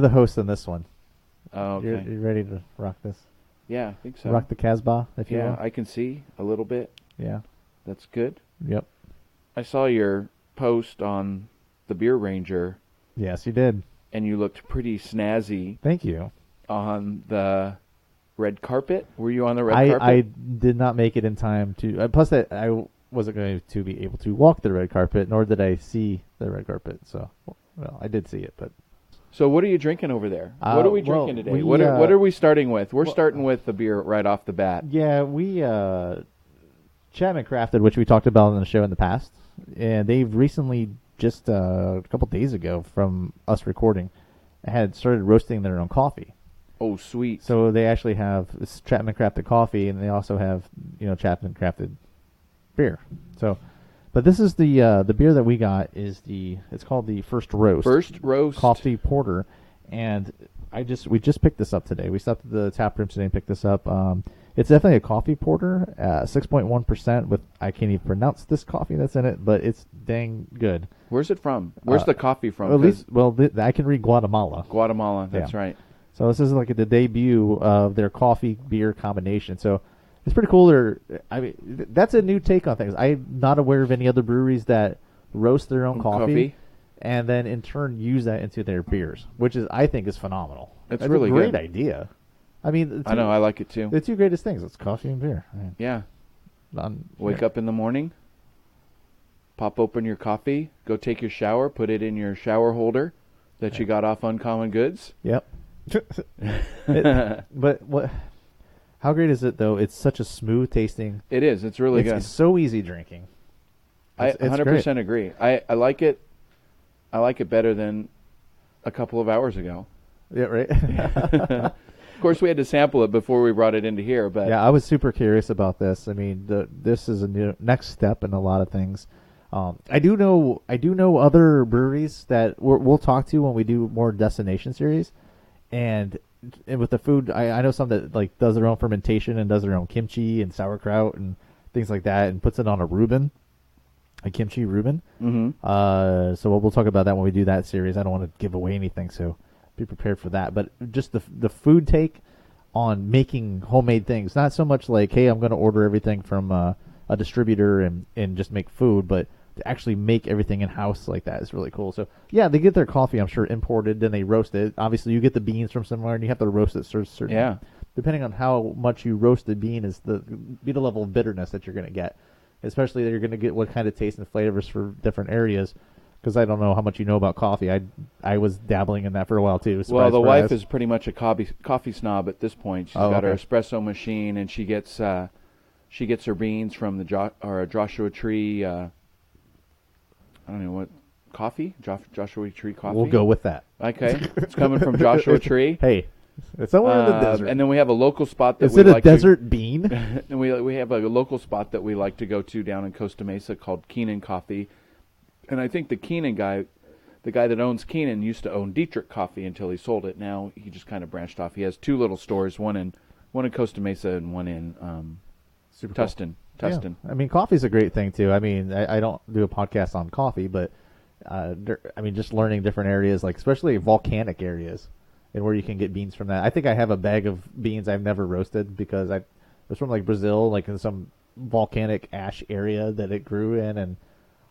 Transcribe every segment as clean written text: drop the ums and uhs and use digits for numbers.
the host on this one. Oh, okay. You ready to rock this? Yeah, I think so. Rock the Casbah, if you will. I can see a little bit. Yeah. That's good. Yep. I saw your post on the Beer Ranger. Yes, you did. And you looked pretty snazzy. Thank you. On the red carpet. Were you on the red carpet? I did not make it in time to. Plus, I wasn't going to be able to walk the red carpet, nor did I see the red carpet. So, well, I did see it, but. So what are you drinking over there? What are we drinking today? What are we starting with? We're starting with the beer right off the bat. Yeah, we Chapman Crafted, which we talked about on the show in the past, and they've recently, just a couple days ago from us recording, had started roasting their own coffee. Oh, sweet! So they actually have this Chapman Crafted coffee, and they also have Chapman Crafted beer. So. But this is the beer that we got it's called the First Roast. First Roast Coffee Porter, and we just picked this up today. We stopped at the tap room today and picked this up. It's definitely a coffee porter, 6.1% with, I can't even pronounce this coffee that's in it, but it's dang good. Where's it from? Where's the coffee from? At least, I can read Guatemala. Guatemala, that's right. So this is like the debut of their coffee beer combination. So. It's pretty cool. That's a new take on things. I'm not aware of any other breweries that roast their own coffee and then in turn use that into their beers, which I think is phenomenal. It's really a great good. idea. I mean, I know, I like it too. The two greatest things: it's coffee and beer. Yeah. Wake up in the morning, pop open your coffee, go take your shower, put it in your shower holder that you got off Uncommon Goods. Yep. But what? How great is it, though? It's such a smooth tasting. It is. It's really good. It's so easy drinking. I 100% agree. I like it. I like it better than a couple of hours ago. Yeah, right. Of course, we had to sample it before we brought it into here. But yeah, I was super curious about this. I mean, this is a new next step in a lot of things. I do know other breweries that we'll talk to when we do more destination series, and with the food, I know some that like does their own fermentation and does their own kimchi and sauerkraut and things like that, and puts it on a kimchi Reuben. Mm-hmm. So we'll talk about that when we do that series. I don't want to give away anything, so be prepared for that. But just the food take on making homemade things, not so much like, hey, I'm going to order everything from a distributor and just make food, but to actually make everything in-house like that is really cool. So, yeah, they get their coffee, I'm sure, imported, then they roast it. Obviously, you get the beans from somewhere, and you have to roast it certain. Yeah. Depending on how much you roast the bean is the level of bitterness that you're going to get. Especially that you're going to get what kind of taste and flavors for different areas. Because I don't know how much you know about coffee. I was dabbling in that for a while, too. Well, the wife is pretty much a coffee snob at this point. She's got her espresso machine, and she gets her beans from the Joshua Tree... I don't know what coffee. Joshua Tree coffee. We'll go with that. Okay, it's coming from Joshua Tree. Hey, it's somewhere in the desert. And then we have a local spot that is it a desert bean? And we have a local spot that we like to go to down in Costa Mesa called Keenan Coffee. And I think the Keenan guy, the guy that owns Keenan, used to own Dietrich Coffee until he sold it. Now he just kind of branched off. He has two little stores, one in Costa Mesa and one in Tustin. Cool. Yeah. I mean, coffee's a great thing, too. I mean, I don't do a podcast on coffee, but, just learning different areas, like especially volcanic areas, and where you can get beans from that. I think I have a bag of beans I've never roasted because it was from, like, Brazil, like in some volcanic ash area that it grew in, and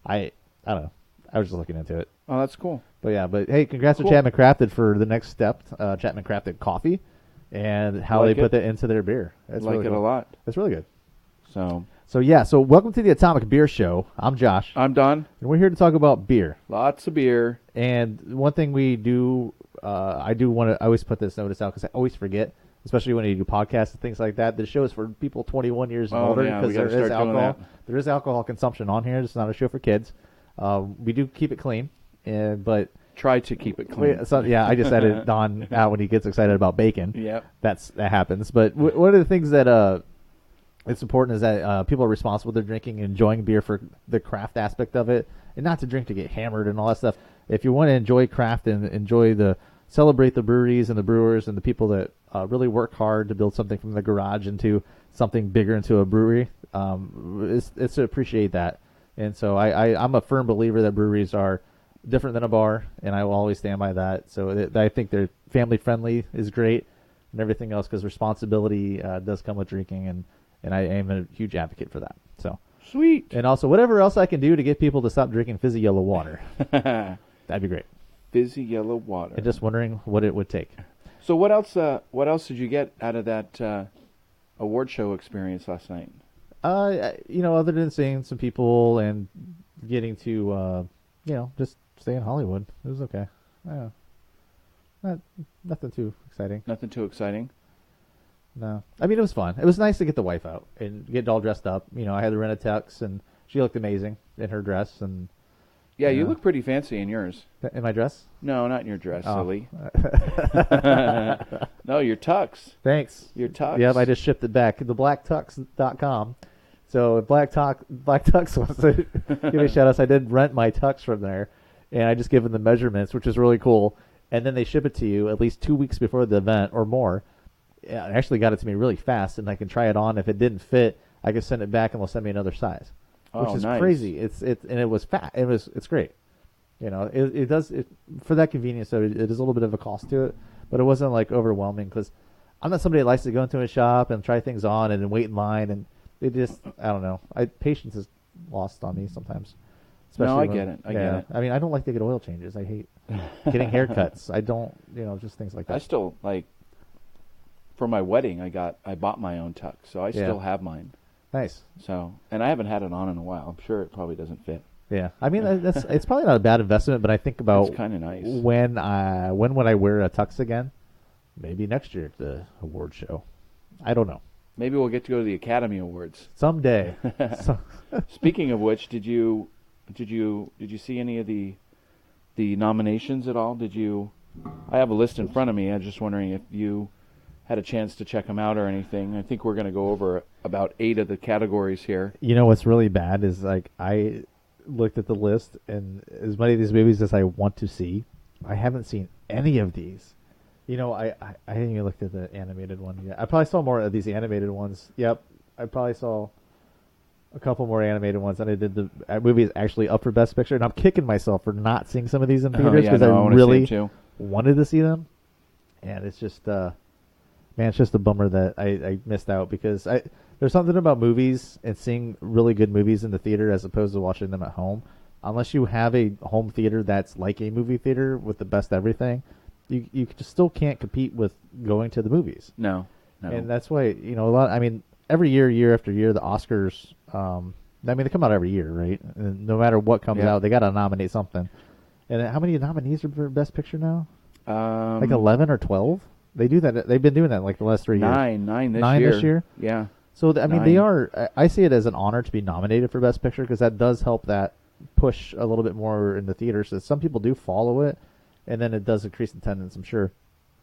I don't know. I was just looking into it. Oh, that's cool. But hey, congrats to Chapman Crafted for the next step, Chapman Crafted coffee, and how they put that into their beer. That's like really it cool. a lot. It's really good. So welcome to the Atomic Beer Show. I'm Josh. I'm Don. And we're here to talk about beer. Lots of beer. And one thing we do, I always put this notice out because I always forget, especially when you do podcasts and things like that. The show is for people 21 years and older because there is alcohol. There is alcohol consumption on here. It's not a show for kids. We do keep it clean, but try to keep it clean. I just added Don out when he gets excited about bacon. Yep. That happens. But one of the things that it's important is that people are responsible with their drinking and enjoying beer for the craft aspect of it, and not to drink to get hammered and all that stuff. If you want to enjoy craft and celebrate the breweries and the brewers and the people that really work hard to build something from the garage into something bigger, into a brewery, it's to appreciate that. And so I'm a firm believer that breweries are different than a bar, and I will always stand by that. So I think they're family friendly is great, and everything else because responsibility does come with drinking, and I am a huge advocate for that. So Sweet. and also whatever else I can do to get people to stop drinking fizzy yellow water, that'd be great. Fizzy yellow water. And just wondering what it would take. So what else? What else did you get out of that award show experience last night? Other than seeing some people and getting to, just stay in Hollywood, it was okay. Yeah, nothing too exciting. Nothing too exciting. No, I mean it was fun. It was nice to get the wife out and get all dressed up. I had to rent a tux, and she looked amazing in her dress. And yeah, you look pretty fancy in yours. In my dress? No, not in your dress, silly. No, your tux. Thanks. Your tux. Yep, I just shipped it back. The blacktux.com. So Black Tux wants to give me a shout out. So I did rent my tux from there, and I just give them the measurements, which is really cool. And then they ship it to you at least 2 weeks before the event or more. Yeah, I actually got it to me really fast, and I can try it on. If it didn't fit, I can send it back, and they'll send me another size, which is nice. crazy. And it was fat. It's great. It does for that convenience. So it is a little bit of a cost to it, but it wasn't like overwhelming because I'm not somebody that likes to go into a shop and try things on and then wait in line, and it just I don't know. Patience is lost on me sometimes. No, I get it. I get it. I mean, I don't like to get oil changes. I hate getting haircuts. I don't, just things like that. I still like. For my wedding, I bought my own tux, so I still have mine. Nice. So, and I haven't had it on in a while. I'm sure it probably doesn't fit. Yeah, I mean it's probably not a bad investment, but I think about it's kind of nice. When would I wear a tux again? Maybe next year at the award show. I don't know. Maybe we'll get to go to the Academy Awards someday. Speaking of which, did you see any of the nominations at all? I have a list in front of me. I'm just wondering if you had a chance to check them out or anything. I think we're going to go over about 8 of the categories here. What's really bad is I looked at the list, and as many of these movies as I want to see, I haven't seen any of these. I haven't even looked at the animated one yet. I probably saw more of these animated ones. Yep, I probably saw a couple more animated ones than I did the movie is actually up for Best Picture, and I'm kicking myself for not seeing some of these in theaters because I really wanted to see them, and it's just it's just a bummer that I missed out because there's something about movies and seeing really good movies in the theater as opposed to watching them at home. Unless you have a home theater that's like a movie theater with the best everything, you just still can't compete with going to the movies. No. And that's why every year after year, the Oscars. They come out every year, right? And no matter what comes out, they got to nominate something. And how many nominees are for Best Picture now? Like 11 or 12. They do that. They've been doing that like the last 3 years. Nine this year. Yeah. So they are. I see it as an honor to be nominated for Best Picture because that does help that push a little bit more in the theater. So some people do follow it, and then it does increase attendance. I'm sure.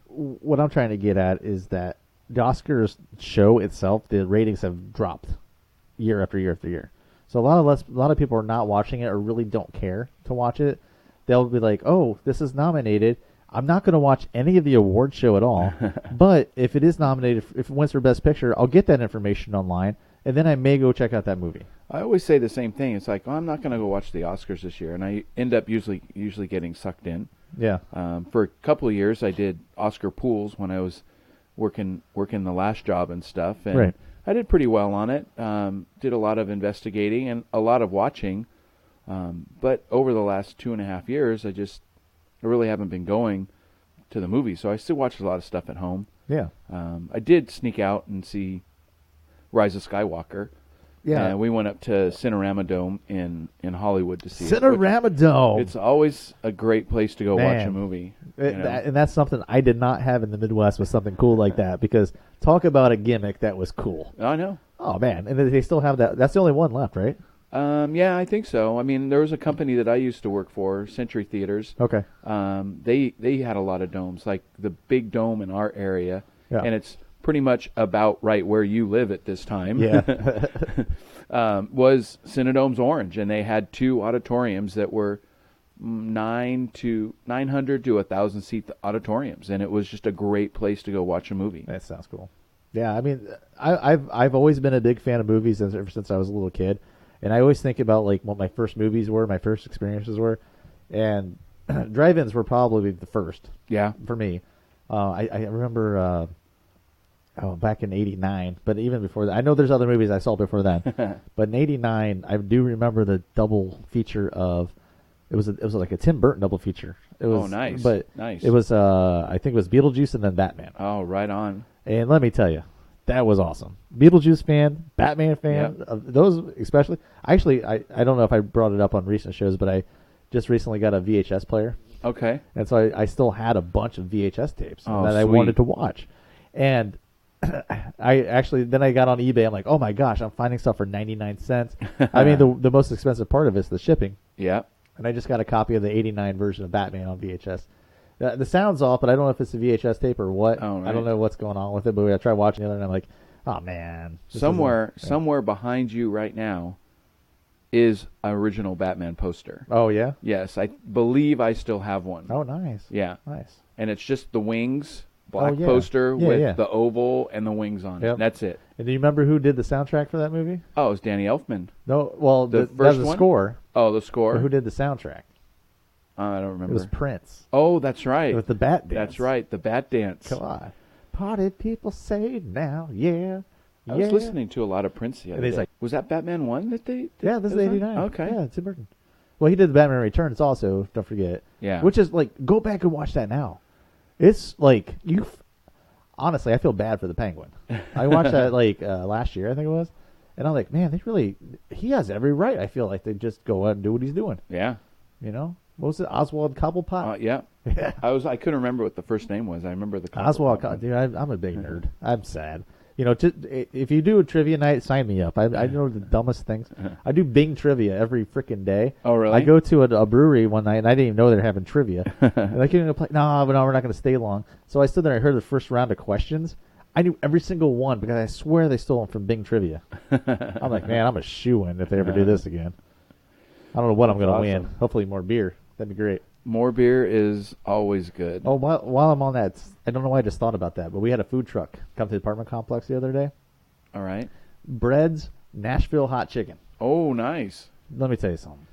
What I'm trying to get at is that the Oscars show itself, the ratings have dropped year after year after year. So a lot of people are not watching it or really don't care to watch it. They'll be like, "Oh, this is nominated. I'm not going to watch any of the award show at all, but if it is nominated, if it wins for Best Picture, I'll get that information online, and then I may go check out that movie." I always say the same thing. It's like, I'm not going to go watch the Oscars this year, and I end up usually getting sucked in. Yeah. For a couple of years, I did Oscar pools when I was working the last job and stuff, and right. I did pretty well on it. Did a lot of investigating and a lot of watching, but over the last 2.5 years, I really haven't been going to the movies, so I still watch a lot of stuff at home. Yeah. I did sneak out and see Rise of Skywalker. Yeah. We went up to Cinerama Dome in Hollywood to see Cinerama Dome. It's always a great place to go watch a movie. And that's something I did not have in the Midwest, was something cool like that, because talk about a gimmick that was cool. I know. Oh, man. And they still have that. That's the only one left, right? Yeah, I think so. I mean, there was a company that I used to work for, Century Theaters. Okay. They had a lot of domes, like the big dome in our area, and it's pretty much about right where you live at this time. Yeah. Was Cinedome's Orange, and they had 2 auditoriums that were 900 to 1,000 seat auditoriums, and it was just a great place to go watch a movie. That sounds cool. Yeah, I mean, I've always been a big fan of movies ever since I was a little kid. And I always think about like what my first movies were, my first experiences were, And drive-ins were probably the first Yeah. for me. I remember back in '89, but even before that, I know there's other movies I saw before then. But in '89, I do remember the double feature of it was like a Tim Burton double feature. It was, nice. But Nice. it was I think it was Beetlejuice and then Batman. Oh, right on. And let me tell you, that was awesome. Beetlejuice fan, Batman fan, Yep. those especially. Actually, I don't know if I brought it up on recent shows, but I just recently got a VHS player. Okay. And so I still had a bunch of VHS tapes Oh, that I sweet. wanted to watch. And then I got on eBay. I'm like, oh my gosh, I'm finding stuff for 99 cents. I mean, the most expensive part of it is the shipping. Yeah. And I just got a copy of the '89 version of Batman on VHS. The sound's off, but I don't know if it's a VHS tape or what. Oh, right. I don't know what's going on with it, but I tried watching the other, and I'm like, oh man. Somewhere behind you right now is an original Batman poster. Oh yeah. Yes, I believe I still have one. Oh nice. Yeah. Nice. And it's just the wings, black yeah. poster Yeah, with yeah. the oval and the wings on Yep. it. That's it. And do you remember who did the soundtrack for that movie? Oh, it's Danny Elfman. No. Well, The that first was the one? score. Oh, the score. But who did the soundtrack? I don't It remember. was Prince. Oh, that's right. With the bat dance. That's right. The bat dance. Come on. Party people say now, yeah. I was listening to a lot of Prince the other And he's day. like- Was that Batman 1 that they? Yeah, this is it was on? '89. Okay. Yeah, Tim Burton. Well, he did the Batman Returns also. Don't forget. Yeah. Which is like, go back and watch that now. It's like honestly, I feel bad for the Penguin. I watched that like last year, I think it was, and I'm like, man, he has every right. I feel like they just go out and do what he's doing. Yeah. You know, what was it, Oswald Cobblepot? Yeah. Yeah. I couldn't remember what the first name was. I remember the Oswald, dude, I'm a big nerd. I'm sad. You know, if you do a trivia night, sign me up. I know the dumbest things. I do Bing trivia every freaking day. Oh, really? I go to a brewery one night, and I didn't even know they're having trivia. And like, you're going to play? No, but no, we're not going to stay long. So I stood there and I heard the first round of questions. I knew every single one because I swear they stole them from Bing trivia. I'm like, man, I'm a shoo-in if they ever do this again. I don't know what I'm going to win. awesome. Hopefully more beer. That'd be great. More beer is always good. Oh, while I'm on that, I don't know why I just thought about that, but we had a food truck come to the apartment complex the other day. All right. Bread's Nashville hot chicken. Oh, nice. Let me tell you something.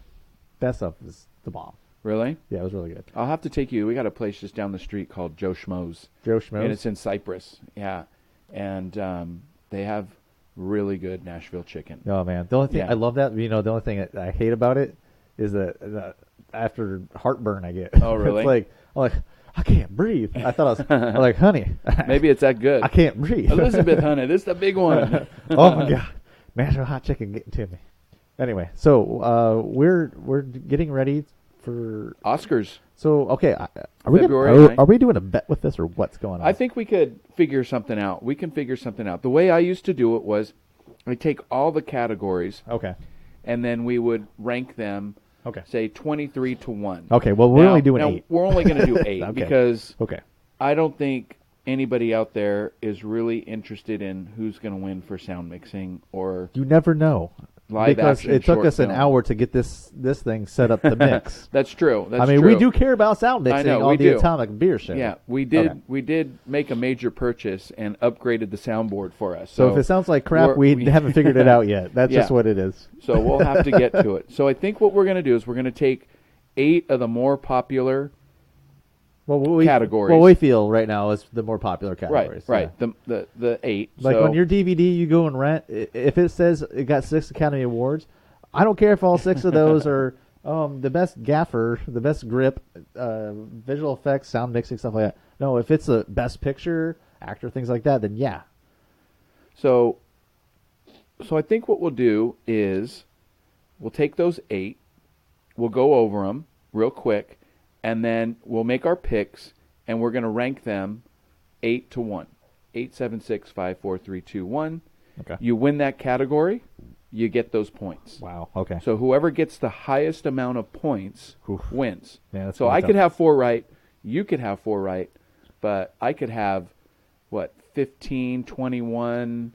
That stuff is the bomb. Really? Yeah, it was really good. I'll have to take you. We got a place just down the street called Joe Schmo's. Joe Schmo's? And it's in Cypress. Yeah. And they have really good Nashville chicken. Oh, man. The only thing, Yeah. I love that. You know, the only thing that I hate about it is that after heartburn I get. Oh, really? It's like, I'm like, I can't breathe. I thought I'm like, honey. Maybe it's that good. I can't breathe. Elizabeth, honey, this is the big one. Oh, my God. Nashville hot chicken getting to me. Anyway, so we're getting ready for Oscars. So okay, February are we doing a bet with this or what's going on? I think we could figure something out. We can figure something out. The way I used to do it was I take all the categories Okay. and then we would rank them, Okay. say 23 to 1. Okay. Well, we're only doing 8. We're only going to do 8 Okay. because Okay. I don't think anybody out there is really interested in who's going to win for sound mixing or You never know. live Because action it took short us an film. hour to get this thing set up to mix. That's true. That's I mean, true. we do care about sound mixing I know, on we the do. Atomic Beer Show. Yeah, we did. Okay. We did make a major purchase and upgraded the soundboard for us. So if it sounds like crap, we haven't figured it out yet. That's Yeah. just what it is. So we'll have to get to it. So I think what we're going to do is we're going to take 8 of the more popular categories. What we feel right now is the more popular categories. Right. Yeah. The 8. Like so, on your DVD, you go and rent. If it says it got 6 Academy Awards, I don't care if all 6 of those are the best gaffer, the best grip, visual effects, sound mixing, stuff like that. No, if it's a best picture, actor, things like that, then yeah. So I think what we'll do is we'll take those 8, we'll go over them real quick, and then we'll make our picks, and we're going to rank them 8 to 1. 8, 7, 6, 5, 4, 3, 2, 1. Okay. You win that category, you get those points. Wow. Okay. So whoever gets the highest amount of points Oof. wins. Yeah, that's so gonna I be could tough. have 4 right, you could have 4 right, but I could have, 15, 21.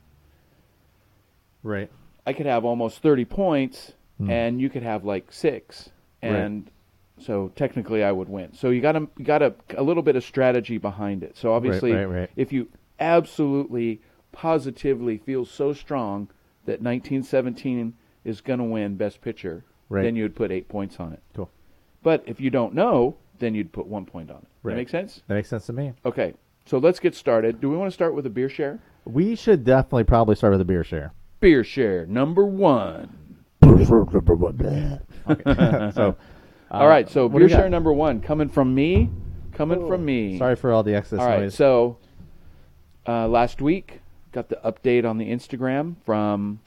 Right. I could have almost 30 points, and you could have like 6, and so technically I would win. So you got a little bit of strategy behind it. So obviously, right. if you absolutely, positively feel so strong that 1917 is going to win Best Picture, Right. then you would put 8 points on it. Cool. But if you don't know, then you'd put 1 point on it. Right. That make sense? That makes sense to me. Okay, so let's get started. Do we want to start with a beer share? We should definitely probably start with a beer share. Beer share number 1. Okay. So, All right, so what do beer you got? share number 1 coming from me. From me. Sorry for all the excess All right, noise. so last week got the update on the Instagram from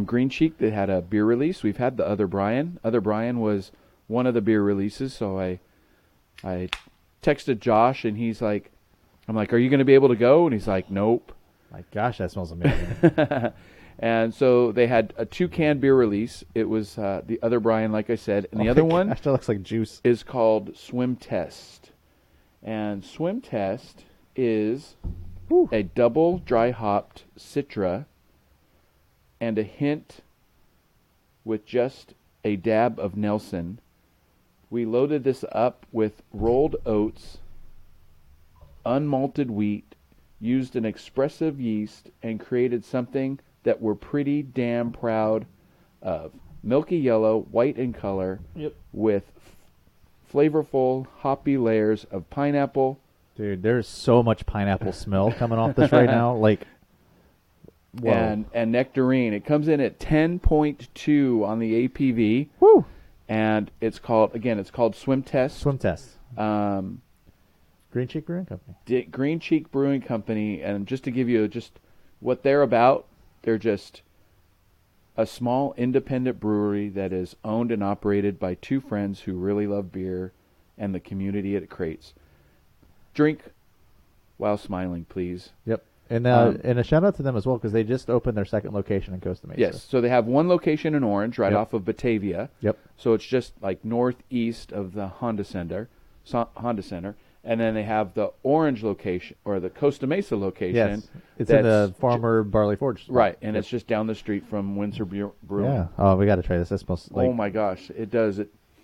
Green Cheek. They had a beer release. We've had the Other Brian. Other Brian was one of the beer releases, so I texted Josh, and he's like, I'm like, are you going to be able to go? And he's like, nope. My gosh, that smells amazing. And so they had a 2-can beer release. It was the Other Brian, like I said, and the Oh other my one gosh, that looks like juice. is called Swim Test. And Swim Test is a double dry hopped Citra and a hint with just a dab of Nelson. We loaded this up with rolled oats, unmalted wheat, used an expressive yeast, and created something that we're pretty damn proud of. Milky yellow, white in color, with flavorful, hoppy layers of pineapple. Dude, there's so much pineapple smell coming off this right now. Like, whoa. And nectarine. It comes in at 10.2 on the APV. Woo! And it's called Swim Test. Swim Test. Green Cheek Brewing Company. Green Cheek Brewing Company. And just to give you just what they're about, they're just a small independent brewery that is owned and operated by 2 friends who really love beer and the community it creates. Drink while smiling, please. Yep. And a shout out to them as well, because they just opened their second location in Costa Mesa. Yes, so they have one location in Orange, right Yep. off of Batavia. Yep. So it's just like northeast of the Honda Center, and then they have the Orange location or the Costa Mesa location. Yes. It's in the Farmer Barley Forge spot. Right, and Yep. it's just down the street from Windsor Brewing. Yeah. Oh, we got to try this. That smells like. Oh my gosh, it does.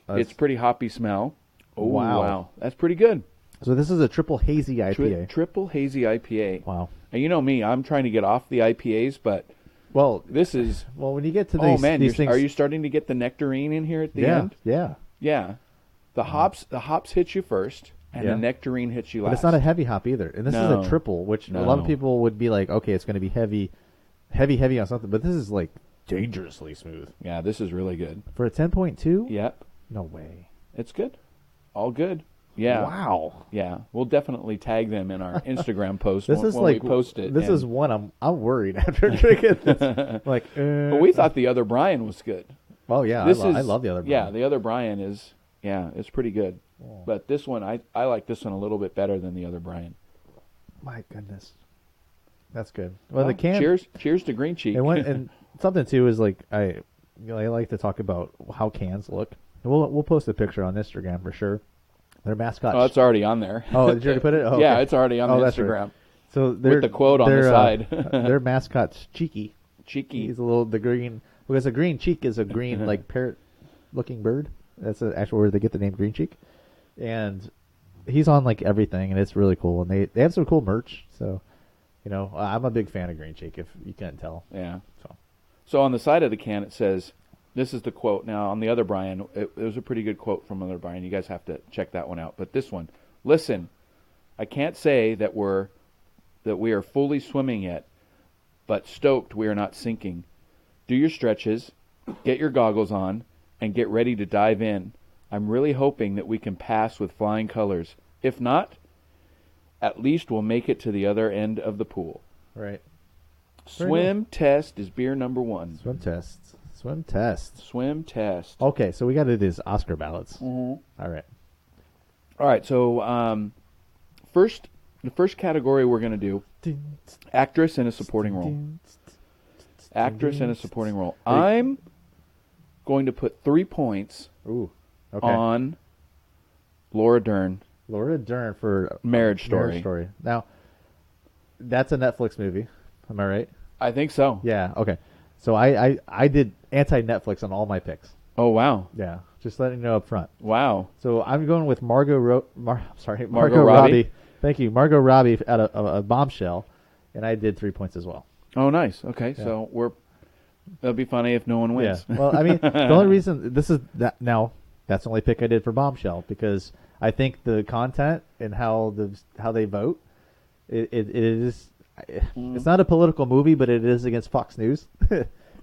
It's pretty hoppy smell. Oh Wow. That's pretty good. So this is a triple hazy IPA. Triple hazy IPA. Wow. And you know me, I'm trying to get off the IPAs, but Well, this is. when you get to Oh man, these things, are you starting to get the nectarine in here at the end? Yeah. Yeah, the hops hit you first, and Yeah. the nectarine hits you last. But it's not a heavy hop either. And this No. is a triple, which a lot of No. people would be like, okay, it's going to be heavy on something. But this is like dangerously smooth. Yeah, this is really good. For a 10.2? Yep, No way. it's good. All good. Yeah. Wow. Yeah, we'll definitely tag them in our Instagram post This when, is when like we post it. This and- is one I'm worried after drinking this. Like, But we thought the Other Brian was good. oh yeah, This I love the other. Yeah, brand. the Other Brian is. Yeah, it's pretty good. But this one, I like this one a little bit better than the Other Brian. My goodness, that's good. Well, the can. Cheers to Green Cheek. And something too is like I like to talk about how cans look. And we'll post a picture on Instagram for sure. Their mascot. Oh, it's already on there. Oh, did you already put it? Oh, Yeah, okay. it's already on the that's right. Instagram. So With the quote on the side. their mascot's Cheeky. Cheeky. He's the green, because a green cheek is a green like parrot-looking bird. That's the actual word they get the name Green Cheek, and he's on like everything, and it's really cool. And they have some cool merch. So, I'm a big fan of Green Cheek, if you can't tell. Yeah. So on the side of the can it says, this is the quote. Now on the Other Brian, it was a pretty good quote from Other Brian. You guys have to check that one out. But this one, listen, I can't say that we are fully swimming yet, but stoked we are not sinking. Do your stretches, get your goggles on, and get ready to dive in. I'm really hoping that we can pass with flying colors. If not, at least we'll make it to the other end of the pool. Right. Swim Test is beer number 1. Swim test. Swim Test. Okay, so we got to do these Oscar ballots. Mm-hmm. All right. All right, so the first category we're going to do, actress in a supporting role. Actress in a supporting role. I'm going to put 3 points Ooh. Okay. on Laura Dern. Laura Dern for Marriage Story. Now, that's a Netflix movie. Am I right? I think so. Yeah. Okay. So I did anti-Netflix on all my picks. Oh, wow. Yeah. Just letting you know up front. Wow. So I'm going with Margot Margot Robbie. Robbie. Thank you, Margot Robbie out of a Bombshell, and I did 3 points as well. Oh, nice. Okay, so that'll be funny if no one wins. Yeah. Well, I mean, the only reason this is that That's the only pick I did for Bombshell because I think the content and how they vote, it is. It's not a political movie, but it is against Fox News.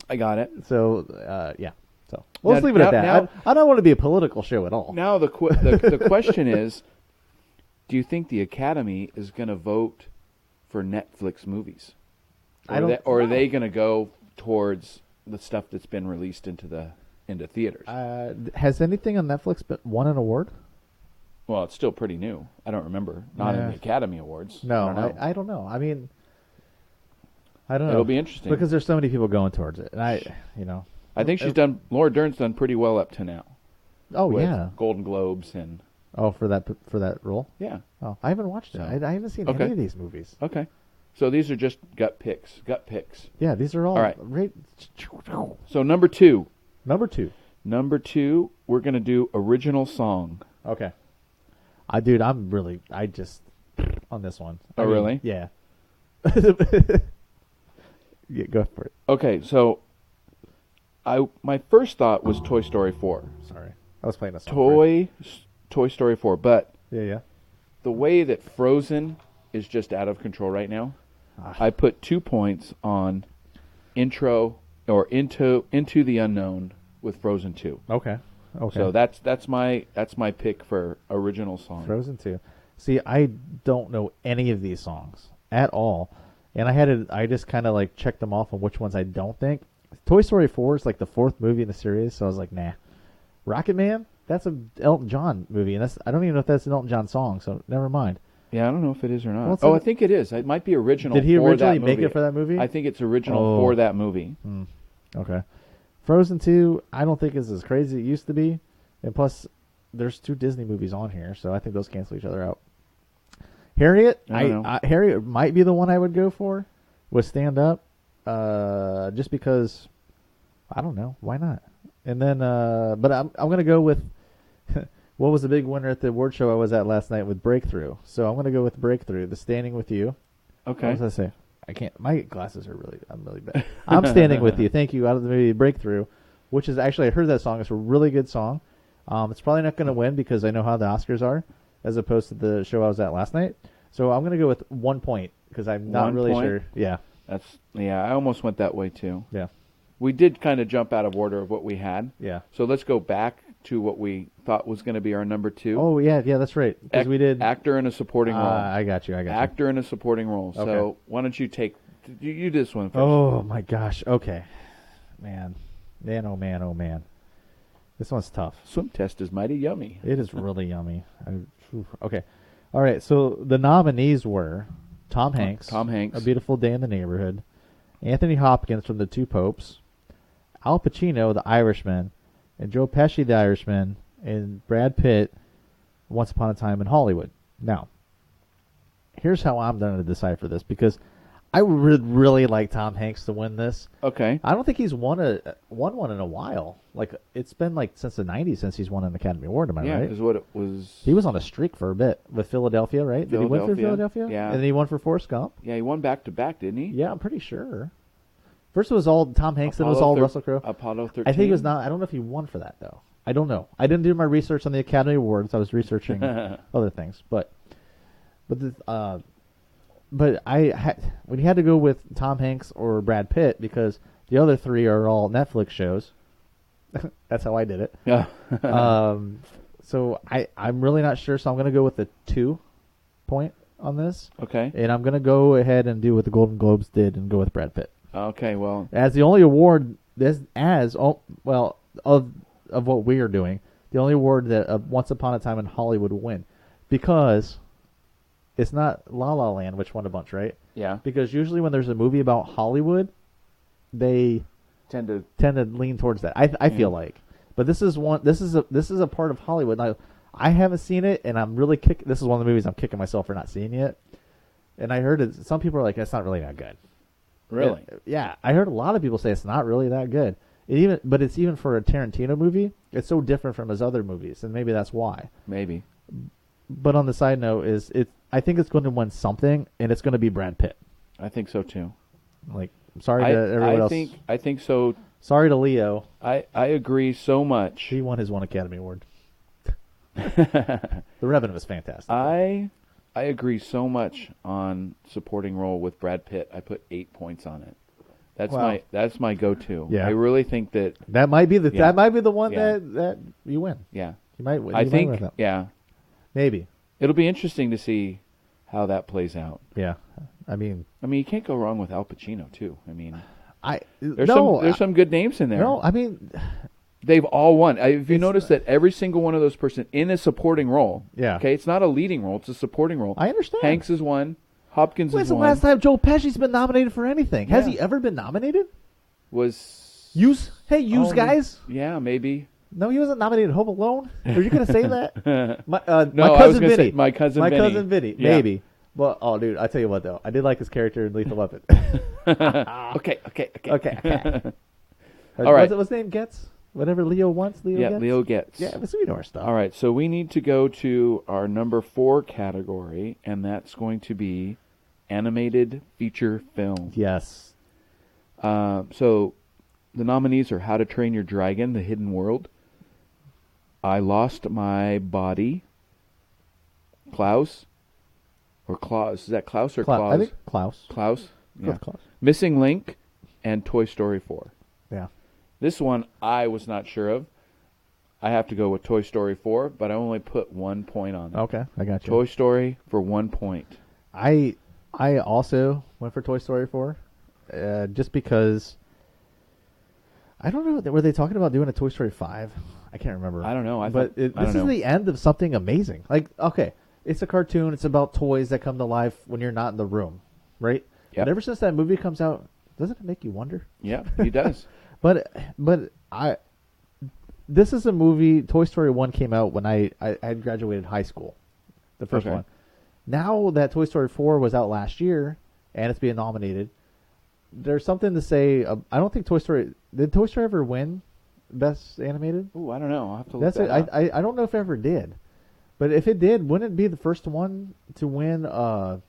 I got it. So yeah. So we'll just leave it at that. Now, I don't want to be a political show at all. Now the question is, do you think the Academy is going to vote for Netflix movies, or are they going to go towards the stuff that's been released into theaters? Has anything on Netflix won an award? Well, it's still pretty new. I don't remember. Not in the Academy Awards. No, I don't know. I mean, I don't know. It'll be interesting because there's so many people going towards it, and I think Laura Dern's done pretty well up to now. Oh with yeah, Golden Globes and. Oh, for that role. Yeah. Oh, I haven't watched it. I haven't seen any of these movies. Okay. So these are just gut picks. Yeah, these are all right. So number two, we're gonna do original song. Okay. I'm just on this one. Really? Yeah. Yeah, go for it. Okay, so my first thought was Toy Story 4. Sorry, I was playing a song. Toy Story 4, but yeah. The way that Frozen is just out of control right now, I put 2 points on Into the Unknown with Frozen 2. Okay. So that's my pick for original song. Frozen 2. See, I don't know any of these songs at all, and I just kind of like checked them off on which ones I don't think. Toy Story 4 is like the 4th movie in the series, so I was like, nah. Rocket Man, that's an Elton John movie, and I don't even know if that's an Elton John song, so never mind. Yeah, I don't know if it is or not. I think it is. It might be original. Did he for originally that movie. make it for that movie? I think it's original for that movie. Okay. Frozen 2, I don't think is as crazy as it used to be, and plus, there's 2 Disney movies on here, so I think those cancel each other out. Harriet, Harriet might be the one I would go for with Stand Up, just because, I don't know, why not? And then, but I'm going to go with what was the big winner at the award show I was at last night with Breakthrough. So I'm going to go with Breakthrough, The Standing With You. Okay. What was I say? I can't. My glasses are I'm really bad. I'm Standing With You. Thank you. Out of the movie Breakthrough, which is actually, I heard that song. It's a really good song. It's probably not going to win because I know how the Oscars are, as opposed to the show I was at last night. So I'm going to go with 1 point because I'm not really sure. Yeah. I almost went that way too. Yeah. We did kind of jump out of order of what we had. Yeah. So let's go back to what we thought was going to be our number 2. Oh, yeah, that's right. Because we did... Actor in a supporting role. I got you. Actor in a supporting role. Okay. So why don't you take... You do this one first. Oh, my gosh. Okay. Man, oh man. This one's tough. Swim test is mighty yummy. It is really yummy. Okay. All right, so the nominees were Tom Hanks. A Beautiful Day in the Neighborhood. Anthony Hopkins from The Two Popes. Al Pacino, The Irishman, and Joe Pesci, The Irishman, and Brad Pitt, Once Upon a Time in Hollywood. Now, here's how I'm going to decide for this, because I would really like Tom Hanks to win this. Okay. I don't think he's won one in a while. Like, it's been like since the 90s since he's won an Academy Award, am I right? Yeah, because what it was... He was on a streak for a bit with Philadelphia, right? Did he win for Philadelphia? Yeah. And then he won for Forrest Gump? Yeah, he won back-to-back, didn't he? Yeah, I'm pretty sure. First it was all Tom Hanks, then it was all Russell Crowe. Apollo 13? I think it was not. I don't know if he won for that, though. I don't know. I didn't do my research on the Academy Awards. I was researching other things. But when you had to go with Tom Hanks or Brad Pitt, because the other 3 are all Netflix shows. That's how I did it. Yeah. So I'm really not sure, so I'm going to go with the 2 point on this. Okay. And I'm going to go ahead and do what the Golden Globes did and go with Brad Pitt. Okay, well, as the only award of what we are doing, the only award that Once Upon a Time in Hollywood will win, because it's not La La Land, which won a bunch, right? Yeah. Because usually when there's a movie about Hollywood, they tend to lean towards that. I feel like, but this is a part of Hollywood. Now, I haven't seen it, and I'm really this is one of the movies I'm kicking myself for not seeing yet. And I heard it. Some people are like, it's not really that good. Really? Yeah, I heard a lot of people say it's not really that good. But it's even for a Tarantino movie, it's so different from his other movies, and maybe that's why. Maybe. But on the side note, I think it's going to win something, and it's going to be Brad Pitt. I think so too. Like, I'm sorry to everyone else. I think so. Sorry to Leo. I agree so much. He won his one Academy Award. The revenue is fantastic. I agree so much on supporting role with Brad Pitt. I put 8 points on it. That's my go-to. Yeah. I really think that might be the one Yeah. that you win. Yeah. You might win. I You might think win that. yeah. Maybe. It'll be interesting to see how that plays out. Yeah. I mean, you can't go wrong with Al Pacino too. There's there's some good names in there. No, I mean, they've all won. If you notice that every single one of those person in a supporting role. Yeah. Okay, it's not a leading role; it's a supporting role. I understand. Hanks has won. Hopkins when's has the won. last time Joe Pesci's been nominated for anything? Has Yeah. he ever been nominated? Was guys. Yeah, maybe. No, he wasn't nominated. Home Alone. Are you going to say that? My No, I was cousin gonna Vinny. say My Cousin My Vinny. cousin Vinny. Yeah. Maybe. Well, oh, dude, I tell you what though, I did like his character in Lethal Weapon. Okay. Okay. All right. What's his name? Getz? Whatever Leo wants. Getz? Leo Getz. Yeah, but we know our stuff. All right, so we need to go to our number 4 category, and that's going to be animated feature film. Yes. So the nominees are How to Train Your Dragon, The Hidden World, I Lost My Body, Klaus, or Klaus. Is that Klaus or Klaus? I think Klaus. Klaus? Yeah. Klaus. Missing Link, and Toy Story 4. Yeah. This one I was not sure of. I have to go with Toy Story 4, but I only put 1 point on it. Okay, I got you. Toy Story for 1 point. I also went for Toy Story 4, just because I don't know. Were they talking about doing a Toy Story 5? I can't remember. I don't know. This is the end of something amazing. Like, okay, it's a cartoon. It's about toys that come to life when you're not in the room, right? Yep. But ever since that movie comes out, doesn't it make you wonder? Yeah, he does. But this is a movie. Toy Story 1 came out when I had graduated high school, the first Okay. one. Now that Toy Story 4 was out last year and it's being nominated, there's something to say. I don't think did Toy Story ever win Best Animated? Ooh, I don't know. I'll have to look that up. I don't know if it ever did, but if it did, wouldn't it be the first one to win an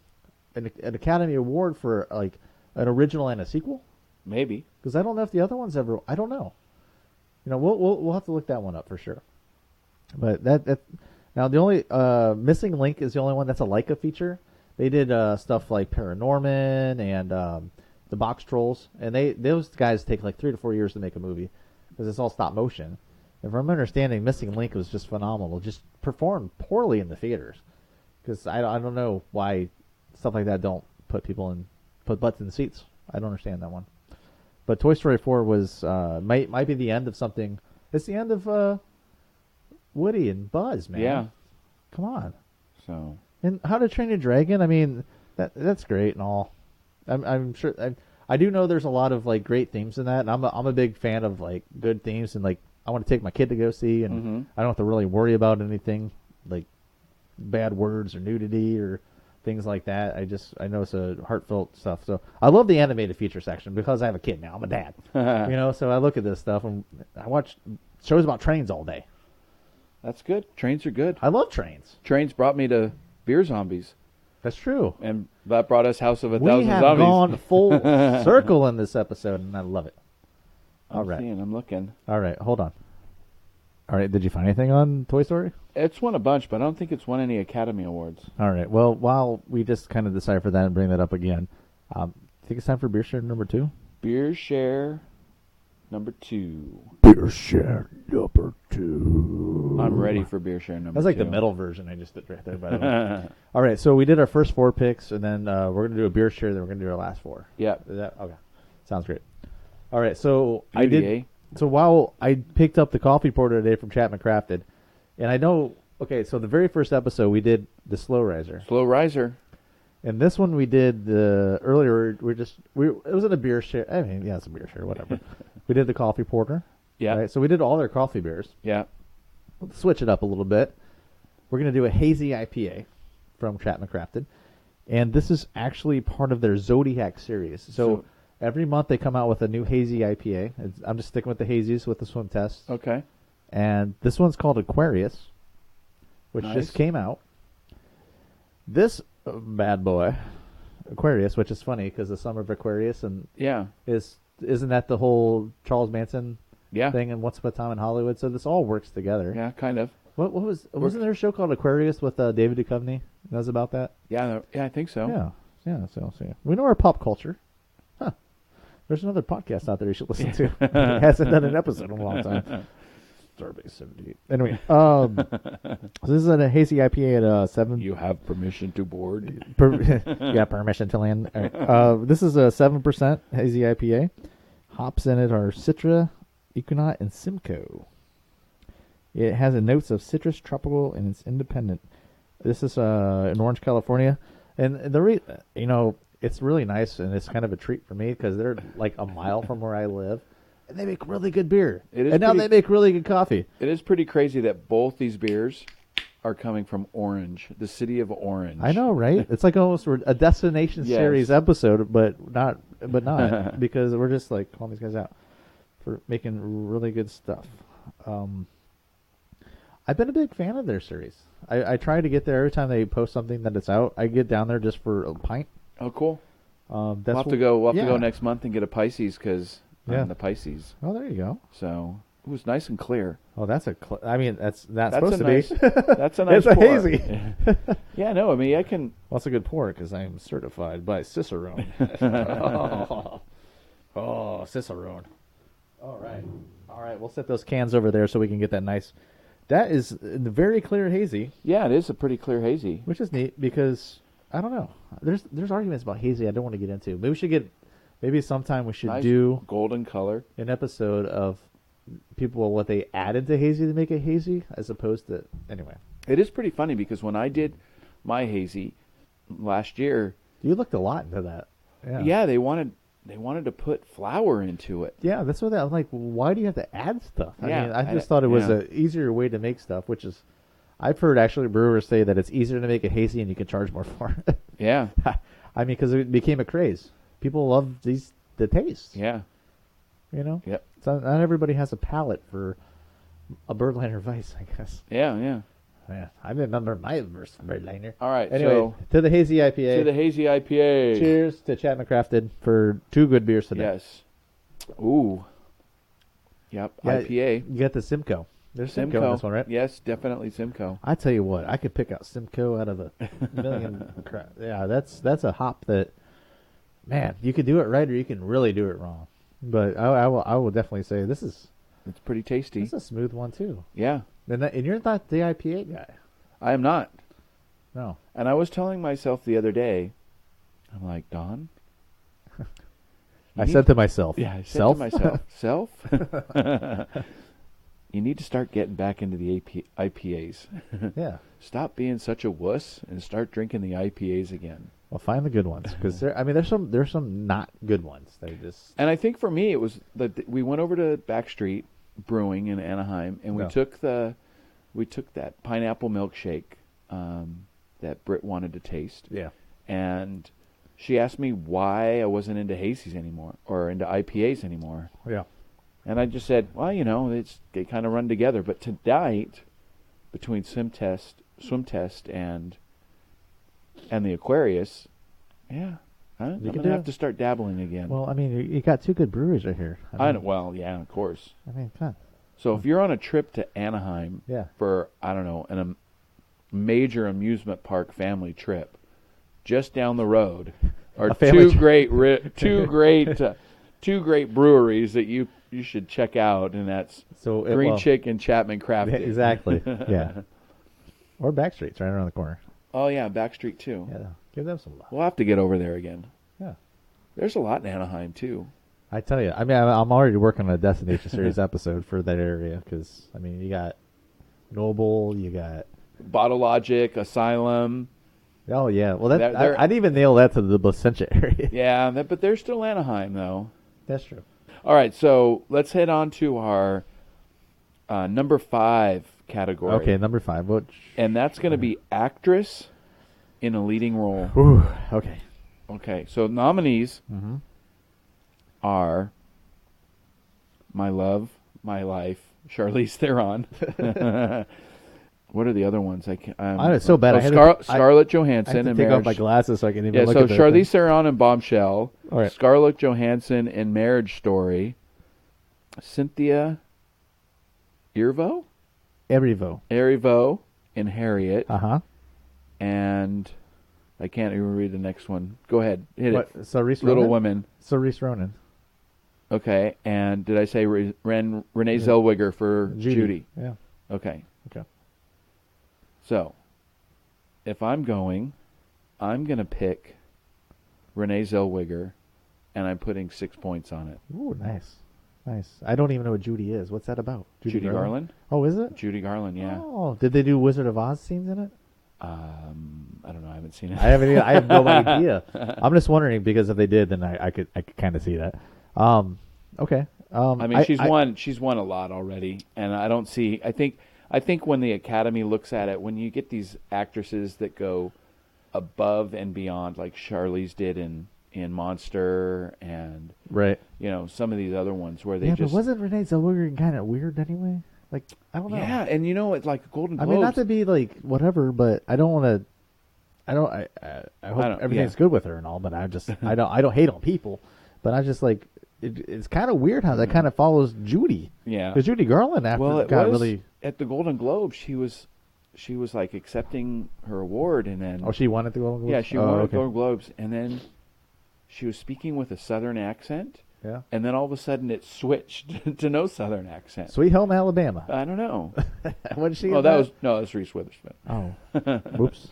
Academy Award for like an original and a sequel? Maybe. Because I don't know if the other ones ever. I don't know. We'll have to look that one up for sure. But that now the only Missing Link is the only one that's a Leica feature. They did stuff like Paranorman and the Box Trolls, and those guys take like 3 to 4 years to make a movie because it's all stop motion. And from my understanding, Missing Link was just phenomenal. Just performed poorly in the theaters because I don't know why stuff like that don't put butts in the seats. I don't understand that one. But Toy Story 4 was might be the end of something. It's the end of Woody and Buzz, man. Yeah. Come on. So. And How to Train Your Dragon. I mean, that's great and all. I'm sure. I do know there's a lot of like great themes in that, and I'm a big fan of like good themes, and like I want to take my kid to go see, and I don't have to really worry about anything like bad words or nudity or things like that. I know it's a heartfelt stuff. So I love the animated feature section because I have a kid now. I'm a dad, So I look at this stuff and I watch shows about trains all day. That's good. Trains are good. I love trains. Trains brought me to Beer Zombies. That's true. And that brought us House of a We Thousand have Zombies. gone full circle in this episode, and I love it. All right. I'm looking. All right, hold on. All right, did you find anything on Toy Story? It's won a bunch, but I don't think it's won any Academy Awards. All right, well, while we just kind of decipher that and bring that up again, I think it's time for Beer Share number 2. Beer Share number 2. Beer Share number 2. I'm ready for Beer Share number 2. That's like the metal version I just did right there, by the way. All right, so we did our first 4 picks, and then we're going to do a Beer Share, then we're going to do our last 4. Yeah. Is that okay? Sounds great. All right, so Beauty, I did. eh? So while I picked up the coffee porter today from Chapman Crafted, and I know, okay, so the very first episode we did the Slow Riser. Slow Riser. And this one we did earlier. It wasn't a beer share. I mean, yeah, it's a beer share, whatever. We did the coffee porter. Yeah. Right? So we did all their coffee beers. Yeah. Let's switch it up a little bit. We're going to do a hazy IPA from Chapman Crafted. And this is actually part of their Zodiac series. So every month they come out with a new hazy IPA. I'm just sticking with the hazies with the swim test. Okay. And this one's called Aquarius, which just came out. This bad boy, Aquarius, which is funny because the summer of Aquarius and isn't that the whole Charles Manson thing and Once Upon a Time in Hollywood? So this all works together. Yeah, kind of. wasn't there a show called Aquarius with David Duchovny? That was about that. Yeah, I think so. Yeah. So we know our pop culture. Huh. There's another podcast out there you should listen to. It hasn't done an episode in a long time. Starbase 78. Anyway, so this is a hazy IPA at 7. You have permission to board. You got permission to land. All right. This is a 7% hazy IPA. Hops in it are Citra, Equinox, and Simcoe. It has a notes of citrus, tropical, and it's independent. This is in Orange, California, and it's really nice, and it's kind of a treat for me because they're like a mile from where I live, and they make really good beer. Now they make really good coffee. It is pretty crazy that both these beers are coming from Orange, the city of Orange. I know, right? It's like almost a destination series episode, but not because we're just like calling these guys out for making really good stuff. I've been a big fan of their series. I try to get there every time they post something that it's out. I get down there just for a pint. Oh, cool. We'll have to go next month and get a Pisces because I'm the Pisces. Oh, there you go. So it was nice and clear. Oh, that's that's supposed to be. That's a nice. It's pour. a hazy. Yeah, no, I mean I can. Well, that's a good pour because I'm certified by Cicerone. Oh, Cicerone. All right. We'll set those cans over there so we can get that nice. That is the very clear hazy. Yeah, it is a pretty clear hazy, which is neat because I don't know. There's arguments about hazy I don't want to get into. Maybe sometime we should do golden color an episode of what they add into hazy to make it hazy as opposed to anyway. It is pretty funny because when I did my hazy last year, you looked a lot into that. Yeah, they wanted to put flour into it. Yeah, that's what I'm like. Why do you have to add stuff? I just thought it was an easier way to make stuff, which is, I've heard actually brewers say that it's easier to make it hazy and you can charge more for it. Yeah. I mean, because it became a craze. People love the taste. Yeah. Yep. So not everybody has a palate for a Weiss, I guess. Yeah. Yeah, I remember my Birdliner. All right, anyway, so to the hazy IPA. Cheers to Chapman Crafted for 2 good beers today. Yes. Ooh. Yep. Yeah, IPA. You got the Simcoe. There's Simcoe in this one, right? Yes, definitely Simcoe. I tell you what, I could pick out Simcoe out of a million. Yeah, that's a hop that, man, you could do it right or you can really do it wrong. But I will definitely say it's pretty tasty. It's a smooth one too. Yeah. And you're not the IPA guy. I am not. No. And I was telling myself the other day, I'm like, Don? I said to myself. Yeah, I said to myself, self? You need to start getting back into the IPAs. Yeah. Stop being such a wuss and start drinking the IPAs again. Well, find the good ones because there's some not good ones. They just. And I think for me it was that we went over to Backstreet Brewing in Anaheim and we took that pineapple milkshake that Britt wanted to taste. Yeah. And she asked me why I wasn't into hazies anymore or into IPAs anymore. Yeah. And I just said, well, they kind of run together. But tonight, between Swim Test and the Aquarius, I'm going to have to start dabbling again. Well, I mean, you got 2 good breweries right here. Well, yeah, of course. I mean, come on. So if you're on a trip to Anaheim for, I don't know, a major amusement park family trip, just down the road are two great breweries that you should check out, and that's Green Chick and Chapman Crafted. Exactly. Yeah. Or Backstreet's right around the corner. Oh yeah, Backstreet too. Yeah, give them some love. We'll have to get over there again. Yeah. There's a lot in Anaheim too. I tell you, I mean, I'm already working on a Destination Series episode for that area because, I mean, you got Noble, you got Bottle Logic, Asylum. Oh yeah, well I'd even nail that to the Placentia area. Yeah, but they're still Anaheim though. That's true. All right, so let's head on to our number 5 category. Okay, number 5. And that's going to be actress in a leading role. Ooh, okay. Okay, so nominees are My Love, My Life, Charlize Theron. What are the other ones? I'm so bad. Scarlett Johansson. I had to take off my glasses so I can even look at at so Charlize Theron in Bombshell. All right. Scarlett Johansson in Marriage Story. Cynthia Erivo? Erivo. and Harriet. Uh-huh. And I can't even read the next one. Go ahead. Hit it. Cerise Little Ronan? Women. Cerise Ronan. Okay. And did I say Renee Zellweger for Judy? Yeah. Okay. Okay. So, if I'm going to pick Renee Zellweger, and I'm putting 6 points on it. Ooh, nice. Nice. I don't even know what Judy is. What's that about? Judy Garland? Oh, is it? Judy Garland, yeah. Oh, did they do Wizard of Oz scenes in it? I don't know. I haven't seen it. I haven't. I have no idea. I'm just wondering because if they did, then I could kind of see that. Okay. I mean, she's won a lot already, and I don't see. I think when the Academy looks at it, when you get these actresses that go above and beyond, like Charlize did in Monster, and right, some of these other ones where they but just wasn't Renee Zellweger kind of weird anyway? Like, I don't know. Yeah, and it's like Golden Globes. I mean, not to be like whatever, but I don't want to. I hope everything's good with her and all, but I don't hate on people, but I just like it's kind of weird how that kind of follows Judy. Yeah, because Judy Garland really at the Golden Globes. She was like accepting her award, and then she won at the Golden Globes. Yeah, she won at the Golden Globes, and then she was speaking with a Southern accent. Yeah, and then all of a sudden it switched to no Southern accent. Sweet Home Alabama. I don't know. What did she? Oh, that was Reese Witherspoon. Oh, whoops,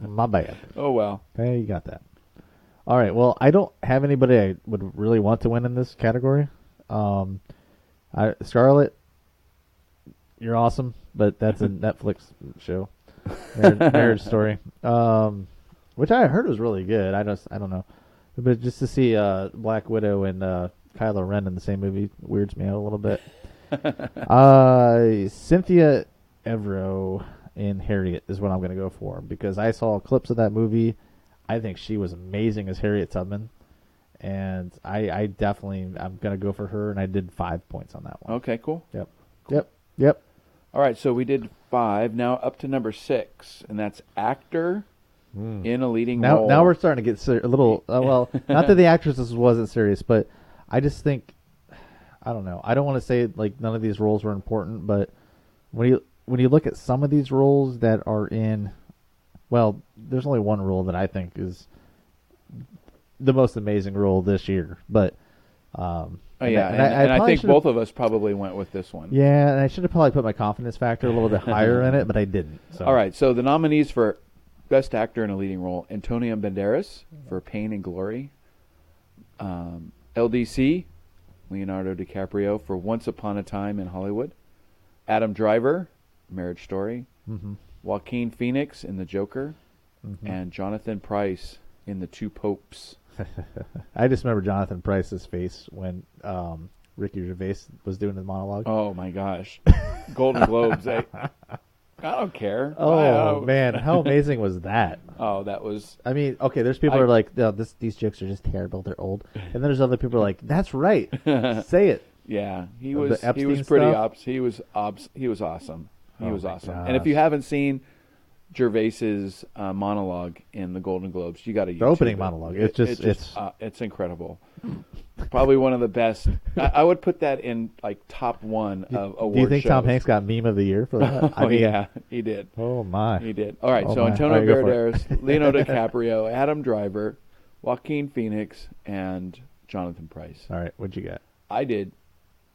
my bad. Oh well. Hey, you got that. All right. Well, I don't have anybody I would really want to win in this category. Scarlett, you're awesome, but that's a Netflix show, Marriage Story, which I heard was really good. I don't know. But just to see Black Widow and Kylo Ren in the same movie weirds me out a little bit. Cynthia Erivo in Harriet is what I'm going to go for because I saw clips of that movie. I think she was amazing as Harriet Tubman, and I'm going to go for her, and I did 5 points on that one. Okay, cool. Yep. All right, so we did 5. Now up to number 6, and that's actor. In a leading role. Now we're starting to get a little. Well, not that the actresses wasn't serious, but I just think I don't know. I don't want to say like none of these roles were important, but when you look at some of these roles that are in, well, there's only one role that I think is the most amazing role this year. But I think both of us probably went with this one. Yeah, and I should have probably put my confidence factor a little bit higher in it, but I didn't. So. All right, so the nominees for Best Actor in a Leading Role: Antonio Banderas for Pain and Glory, LDC, Leonardo DiCaprio for Once Upon a Time in Hollywood, Adam Driver, Marriage Story, Joaquin Phoenix in The Joker, and Jonathan Pryce in The Two Popes. I just remember Jonathan Pryce's face when Ricky Gervais was doing his monologue. Oh my gosh, Golden Globes! I don't care. Oh, man. How amazing was that? Oh, that was... I mean, okay, there's people who are like, no, these jokes are just terrible. They're old. And then there's other people who are like, that's right. Say it. Yeah. He was pretty He was awesome. He was awesome. Gosh. And if you haven't seen Gervais's monologue in the Golden Globes, you got to YouTube the opening monologue. It's incredible. Probably one of the best. I would put that in like top 1 of award shows. Do you think Tom Hanks got meme of the year for that? Yeah, he did. Oh my, he did. All right, so Antonio Banderas, Leonardo DiCaprio, Adam Driver, Joaquin Phoenix, and Jonathan Pryce. All right, what'd you get? I did,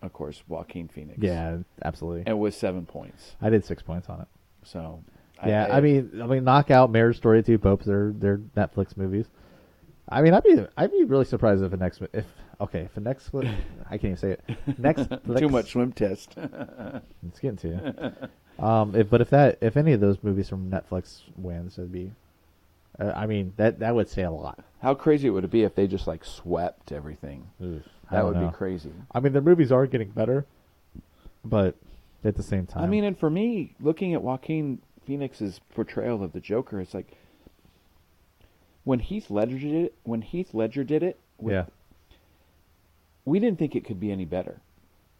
of course, Joaquin Phoenix. Yeah, absolutely. And with 7 points. I did 6 points on it. So. Yeah, I mean, Knockout, Marriage Story, Two Popes, they're Netflix movies. I mean, I'd be really surprised if I can't even say it. Too much swim test. It's getting to you. If any of those movies from Netflix wins, it'd be. I mean, that would say a lot. How crazy would it be if they just like swept everything? That would be crazy. I mean, the movies are getting better, but at the same time, I mean, and for me, looking at Joaquin Phoenix's portrayal of the Joker, it's like when Heath Ledger did it. We didn't think it could be any better.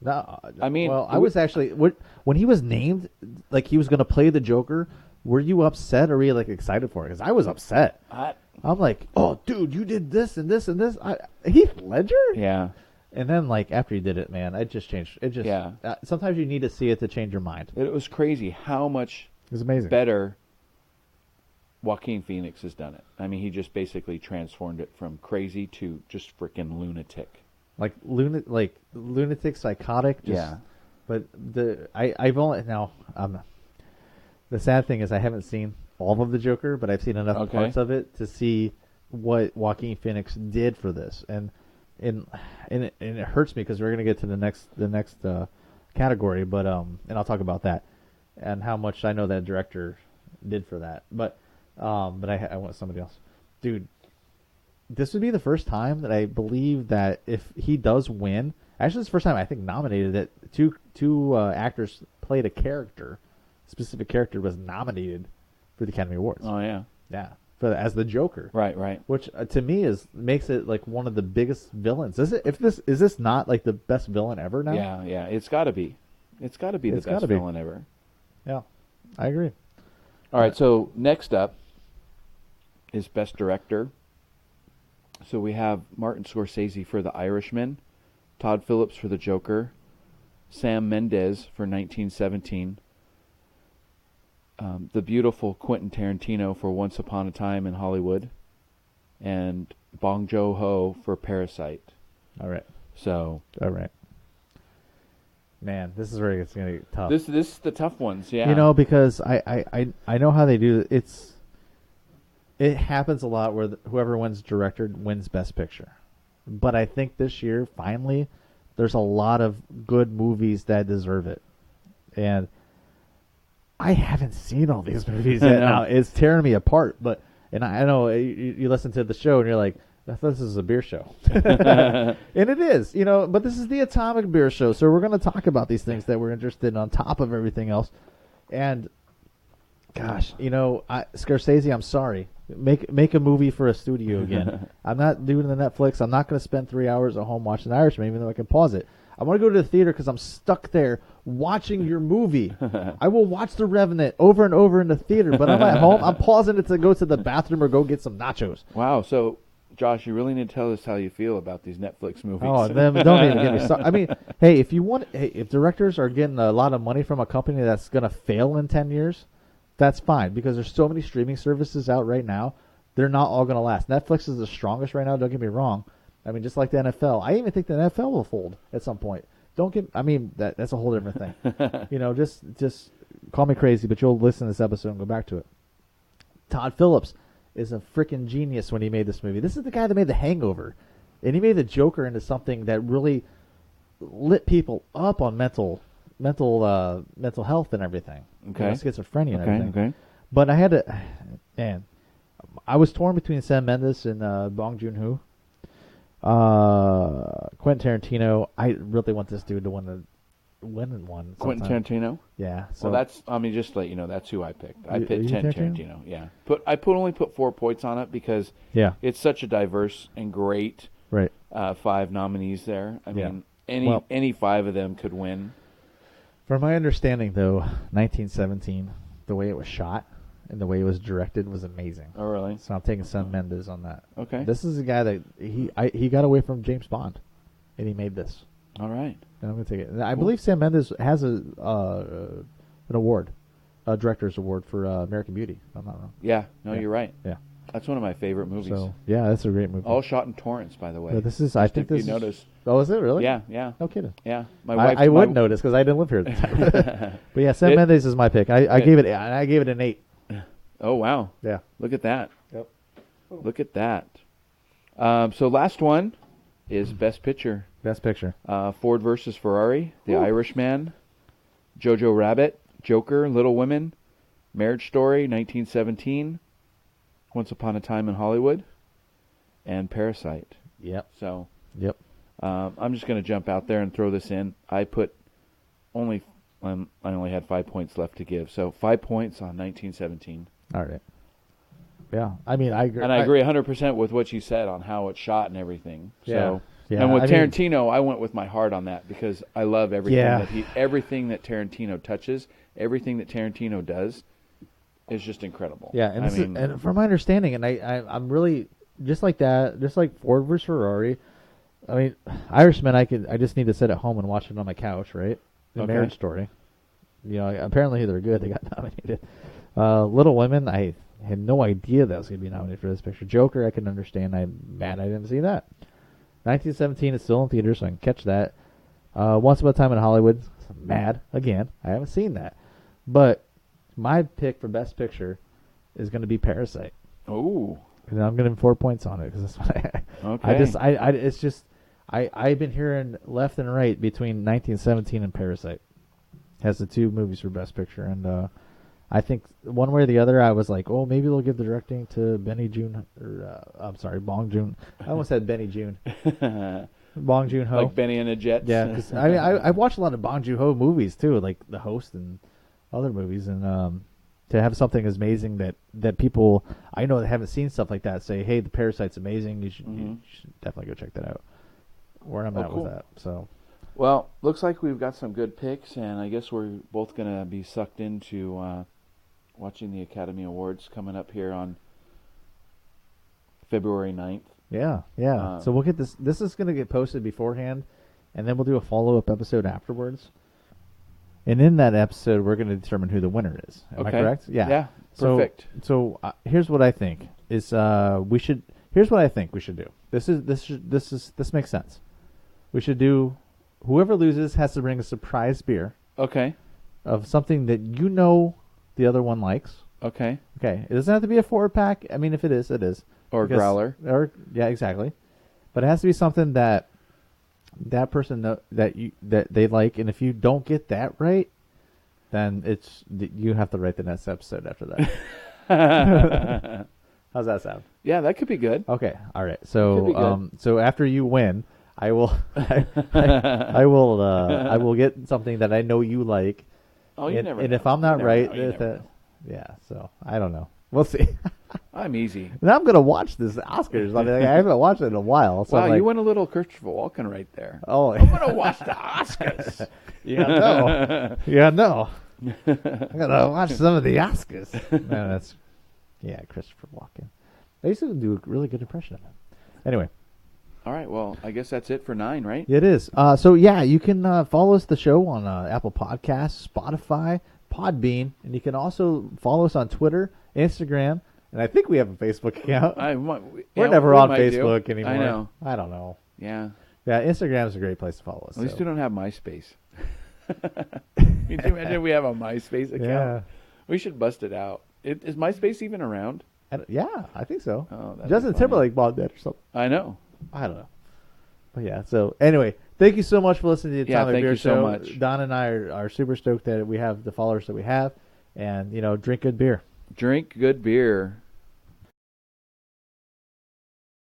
No, I mean, well, I was actually when he was named, like he was going to play the Joker. Were you upset or were you like excited for it? Because I was upset. I'm like, oh, dude, you did this and this and this. Heath Ledger? Yeah. And then, like, after he did it, man, it just changed. It just sometimes you need to see it to change your mind. It was crazy how much It was amazing. better Joaquin Phoenix has done it. I mean, he just basically transformed it from crazy to just freaking lunatic. Like lunatic, psychotic. Just, yeah. But I've only now. The sad thing is I haven't seen all of the Joker, but I've seen enough parts of it to see what Joaquin Phoenix did for this, and it hurts me because we're gonna get to the next category, but and I'll talk about that and how much I know that director did for that, but I want somebody else, dude. This would be the first time that I believe that if he does win, actually, it's the first time I think nominated that two actors played a character, specific character was nominated for the Academy Awards. Oh yeah, as the Joker. Right. Which to me makes it like one of the biggest villains. Is this not like the best villain ever now? Yeah. It's got to be. It's got to be the best villain ever. Yeah, I agree. All right, so next up is Best Director. So we have Martin Scorsese for The Irishman, Todd Phillips for The Joker, Sam Mendes for 1917, the beautiful Quentin Tarantino for Once Upon a Time in Hollywood, and Bong Joon-ho for Parasite. All right. Man, this is where it's going to get tough. This is the tough ones, yeah. You know, because I know how they do it. It happens a lot where whoever wins director wins Best Picture. But I think this year, finally, there's a lot of good movies that deserve it. And I haven't seen all these movies yet. Now it's tearing me apart. And I know you listen to the show and you're like, I thought this is a beer show. And it is, you know, but this is the Atomic Beer Show. So we're going to talk about these things that we're interested in on top of everything else. And gosh, you know, Scorsese, I'm sorry. Make a movie for a studio again. I'm not doing the Netflix. I'm not going to spend 3 hours at home watching The Irishman, even though I can pause it. I want to go to the theater because I'm stuck there watching your movie. I will watch The Revenant over and over in the theater, but I'm at home. I'm pausing it to go to the bathroom or go get some nachos. Wow. So, Josh, you really need to tell us how you feel about these Netflix movies. Oh, don't even get me started. I mean, hey, if directors are getting a lot of money from a company that's going to fail in 10 years, that's fine because there's so many streaming services out right now. They're not all going to last. Netflix is the strongest right now. Don't get me wrong. I mean, just like the NFL. I even think the NFL will fold at some point. That's a whole different thing. You know, just call me crazy, but you'll listen to this episode and go back to it. Todd Phillips is a freaking genius when he made this movie. This is the guy that made The Hangover, and he made the Joker into something that really lit people up on mental health and everything. Okay. You know, schizophrenia and everything. Okay. But I was torn between Sam Mendes and Bong Joon-ho. Quentin Tarantino. I really want this dude to win one. Quentin Tarantino. Yeah. So just to let you know, that's who I picked. I picked Tarantino? Yeah. I only put 4 points on it because it's such a diverse and great 5 nominees there. I mean, any 5 of them could win. From my understanding, though, 1917, the way it was shot and the way it was directed was amazing. Oh, really? So I'm taking Sam Mendes on that. Okay. This is a guy that he got away from James Bond, and he made this. All right. And I'm going to take it. I believe Sam Mendes has an award, a director's award for American Beauty. If I'm not wrong. Yeah. No, you're right. Yeah. That's one of my favorite movies. So yeah, that's a great movie. All shot in Torrance, by the way. This is. I think this. You notice? Oh, is it really? Yeah. No kidding. Yeah. I would notice because I didn't live here at the time. But yeah, Sam Mendes is my pick. I gave it an 8. Oh wow. Yeah. Look at that. Yep. Look at that. So last one is Best Picture. Best Picture. Ford versus Ferrari, The Irishman, Jojo Rabbit, Joker, Little Women, Marriage Story, 1917, Once Upon a Time in Hollywood, and Parasite. Yep. So. Yep. I'm just going to jump out there and throw this in. I only had 5 points left to give, so 5 points on 1917. All right. Yeah, I mean, I agree. And I agree 100% with what you said on how it's shot and everything. So, yeah. And with Tarantino, I went with my heart on that because I love everything everything that Tarantino touches, everything that Tarantino does, is just incredible. Yeah, and from my understanding, and I'm really just like that, just like Ford versus Ferrari. I mean, Irishman, I just need to sit at home and watch it on my couch, right? The Okay. Marriage Story. Apparently they're good. They got nominated. Little Women, I had no idea that was going to be nominated for this picture. Joker, I can understand. I'm mad I didn't see that. 1917 is still in theaters, so I can catch that. Once Upon a Time in Hollywood, mad again. I haven't seen that. But my pick for Best Picture is going to be Parasite. Oh. And I'm going to 4 points on it because that's what I've been hearing left and right between 1917 and Parasite as the two movies for Best Picture, and I think one way or the other, I was like, oh, maybe they'll give the directing to Bong Joon. I almost said Benny Joon. Bong Joon Ho, like Benny and the Jets. Yeah, because I watched a lot of Bong Joon Ho movies too, like The Host and other movies, and to have something as amazing that people I know that haven't seen stuff like that say, hey, the Parasite's amazing. You should definitely go check that out. Where I'm at cool. with that. So, well, looks like we've got some good picks, and I guess we're both gonna be sucked into watching the Academy Awards coming up here on February 9th. Yeah. So we'll get this. This is going to get posted beforehand, and then we'll do a follow-up episode afterwards. And in that episode, we're going to determine who the winner is. Am I correct? Yeah. Yeah. Perfect. So here's what I think is we should. Here's what I think we should do. This makes sense. We should do. Whoever loses has to bring a surprise beer. Okay. Of something that the other one likes. Okay. Okay. It doesn't have to be a 4-pack. I mean, if it is, it is. Or growler. Yeah, exactly. But it has to be something that person that they like, and if you don't get that right, then you have to write the next episode after that. How's that sound? Yeah, that could be good. Okay. All right. So so after you win, I will I will get something that I know you like. Oh, you never. And know. if I'm not right, yeah. So I don't know. We'll see. I'm easy. And I'm gonna watch this Oscars. I mean, I haven't watched it in a while. So wow, you went a little Christopher Walken right there. Oh, I'm gonna watch the Oscars. Yeah, no. I'm gonna watch some of the Oscars. Man, Christopher Walken. They used to do a really good impression of him. Anyway. All right, well, I guess that's it for 9, right? It is. So yeah, you can follow us the show on Apple Podcasts, Spotify, Podbean, and you can also follow us on Twitter, Instagram, and I think we have a Facebook account. We're never on Facebook anymore. I know. I don't know. Yeah. Yeah, Instagram is a great place to follow us. At least we don't have MySpace. Can you imagine we have a MySpace account? Yeah. We should bust it out. Is MySpace even around? Yeah, I think so. Oh, Justin Timberlake bought that or something. I know. I don't know. But yeah, so anyway, thank you so much for listening to the Atomic Beer Show. So much. Don and I are super stoked that we have the followers that we have, and drink good beer. Drink good beer.